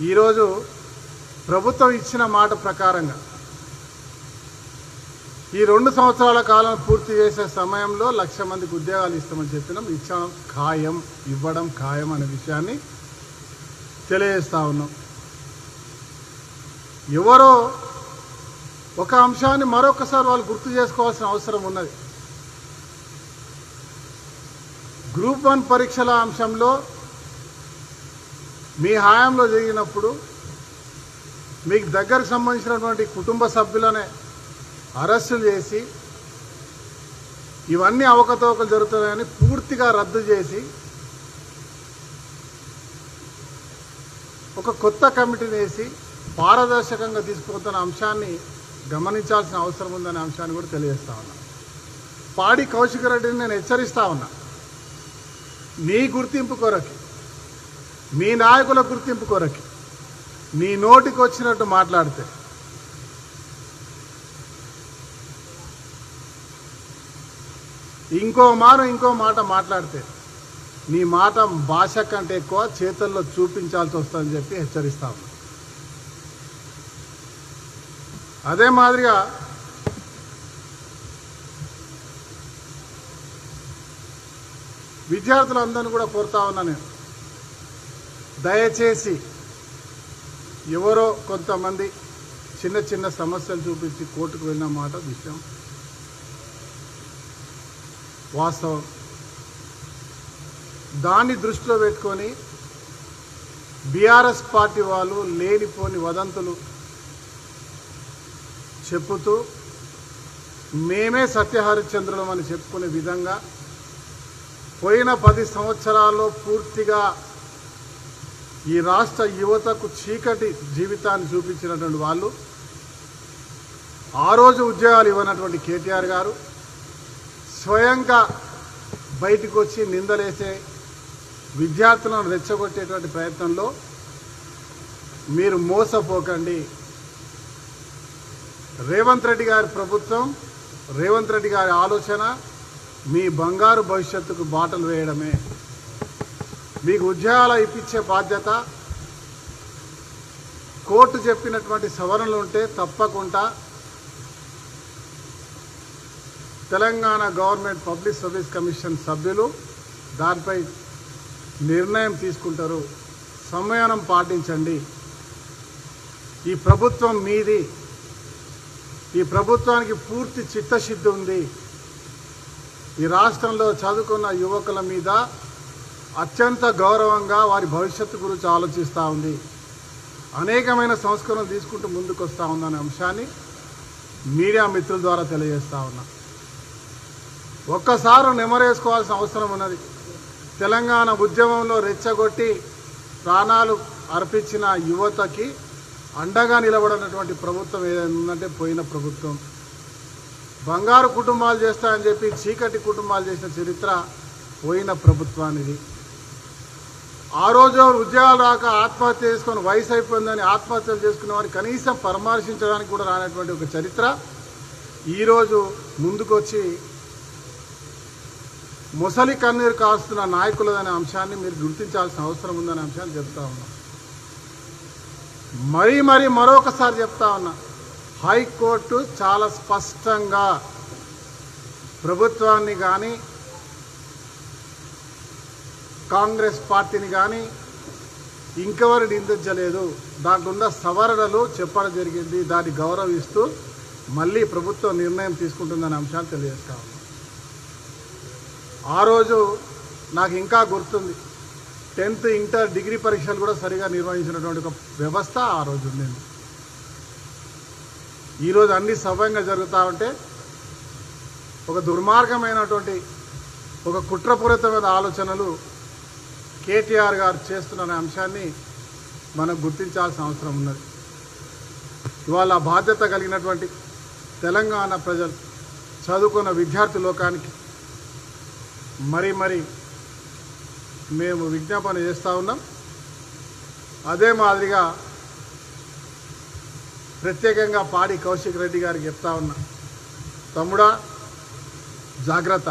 ఈరోజు ప్రభుత్వం ఇచ్చిన మాట ప్రకారంగా ఈ 2 సంవత్సరాల కాలం పూర్తి చేసే సమయంలో 1,00,000 మందికి ఉద్యోగాలు ఇస్తామని చెప్పినాం. ఇచ్చడం ఖాయం, ఇవ్వడం ఖాయం అనే విషయాన్ని తెలియజేస్తా ఉన్నాం. ఎవరో ఒక అంశాన్ని మరొకసారి వాళ్ళు గుర్తు చేసుకోవాల్సిన అవసరం ఉన్నది. గ్రూప్ 1 పరీక్షల అంశంలో మీ హయాంలో జరిగినప్పుడు మీకు దగ్గరకు సంబంధించినటువంటి కుటుంబ సభ్యులనే అరెస్టులు చేసి ఇవన్నీ అవకతవకలు జరుగుతున్నాయని పూర్తిగా రద్దు చేసి ఒక కొత్త కమిటీని వేసి పారదర్శకంగా తీసుకుపోతున్న అంశాన్ని గమనించాల్సిన అవసరం ఉందనే అంశాన్ని కూడా తెలియజేస్తా ఉన్నా. పాడి కౌశిక్ రెడ్డిని నేను హెచ్చరిస్తా ఉన్నా. మీ గుర్తింపు కొరకి, మీ నాయకుల గుర్తింపు కొరకి నీ నోటికి వచ్చినట్టు మాట్లాడితే ఇంకో మాట మాట్లాడితే నీ మాట భాష కంటే ఎక్కువ చేతుల్లో చూపించాల్సి వస్తుందని చెప్పి హెచ్చరిస్తా ఉన్నా. అదే మాదిరిగా విద్యార్థులందరినీ కూడా కోరుతా ఉన్నా నేను, దయచేసి ఎవరో కొంతమంది చిన్న చిన్న సమస్యలు చూపించి కోర్టుకు వెళ్ళిన మాట విషయం వాస్తవం. దాన్ని దృష్టిలో పెట్టుకొని బీఆర్ఎస్ పార్టీ వాళ్ళు లేనిపోని వదంతులు చెప్పుతూ మేమే సత్యహరిశ్చంద్రులం అని చెప్పుకునే విధంగా పోయిన 10 సంవత్సరాల్లో పూర్తిగా ఈ రాష్ట్ర యువతకు చీకటి జీవితాన్ని చూపించినటువంటి వాళ్ళు, ఆ రోజు ఉద్యోగాలు ఇవ్వనటువంటి కేటీఆర్ గారు స్వయంగా బయటకు వచ్చి నిందలేసే విద్యార్థులను రెచ్చగొట్టేటువంటి ప్రయత్నంలో మీరు మోసపోకండి. రేవంత్ రెడ్డి గారి ప్రభుత్వం, రేవంత్ రెడ్డి గారి ఆలోచన మీ బంగారు భవిష్యత్తుకు బాటలు వేయడమే. మీకు ఉద్యోగాలు ఇప్పించే బాధ్యత, కోర్టు చెప్పినటువంటి సవరణలు ఉంటే తప్పకుండా Telangana government public service commission సభ్యులు దానిపై నిర్ణయం తీసుకుంటారు. సంయమనం పాటించండి. ఈ ప్రభుత్వం మీది. ఈ ప్రభుత్వానికి పూర్తి చిత్తశుద్ధి ఉంది. ఈ రాష్ట్రంలో చదువుకున్న యువకుల మీద అత్యంత గౌరవంగా వారి భవిష్యత్తు గురించి ఆలోచిస్తూ ఉంది. అనేకమైన సంస్కరణలు తీసుకుంటూ ముందుకు వస్తూ ఉందనే అంశాన్ని మీడియా మిత్రుల ద్వారా తెలియజేస్తూ ఉన్నా. ఒక్కసారి నెమరేసుకోవాల్సిన అవసరం ఉన్నది. తెలంగాణ ఉద్యమంలో రెచ్చగొట్టి ప్రాణాలు అర్పించిన యువతకి అండగా నిలబడినటువంటి ప్రభుత్వం ఏదైనా ఉందంటే పోయిన ప్రభుత్వం. బంగారు కుటుంబాలు చేస్తాయని చెప్పి చీకటి కుటుంబాలు చేసిన చరిత్ర పోయిన ప్రభుత్వానిది. ఆ రోజు ఉద్యోగాలు రాక ఆత్మహత్య చేసుకొని వయసు అయిపోయిందని ఆత్మహత్యలు చేసుకునే వారిని కనీసం పరామర్శించడానికి కూడా రానటువంటి ఒక చరిత్ర ఈరోజు ముందుకొచ్చి ముసలి కన్నీరు కాస్తున్న నాయకులదనే అంశాన్ని మీరు గుర్తించాల్సిన అవసరం ఉందనే అంశాన్ని చెప్తా ఉన్నా. మరీ మరొకసారి చెప్తా ఉన్నా, హైకోర్టు చాలా స్పష్టంగా ప్రభుత్వాన్ని కానీ కాంగ్రెస్ పార్టీని కానీ ఇంకెవరు నిందించలేదు. దాంట్లో ఉన్న సవరణలు చెప్పడం జరిగింది. దాన్ని గౌరవిస్తూ మళ్ళీ ప్రభుత్వం నిర్ణయం తీసుకుంటుందనే అంశాన్ని తెలియజేస్తా ఉన్నాం. ఆ రోజు నాకు ఇంకా గుర్తుంది, 10th ఇంటర్ డిగ్రీ పరీక్షలు కూడా సరిగా నిర్వహించినటువంటి ఒక వ్యవస్థ ఆ రోజు ఉండింది. ఈరోజు అన్ని సవ్యంగా జరుగుతూ ఉంటే ఒక దుర్మార్గమైనటువంటి ఒక కుట్రపూరితమైన ఆలోచనలు కేటీఆర్ గారు చేస్తున్న అంశాన్ని మనం గుర్తించాల్సిన అవసరం ఉన్నది. ఇవాళ బాధ్యత కలిగినటువంటి తెలంగాణ ప్రజలు, చదువుకున్న విద్యార్థి లోకానికి మరీ మేము విజ్ఞాపన చేస్తూ ఉన్నాం. అదే మాదిరిగా ప్రత్యేకంగా పాడి కౌశిక్ రెడ్డి గారికి చెప్తా ఉన్నా, తమ్ముడా జాగ్రత్త.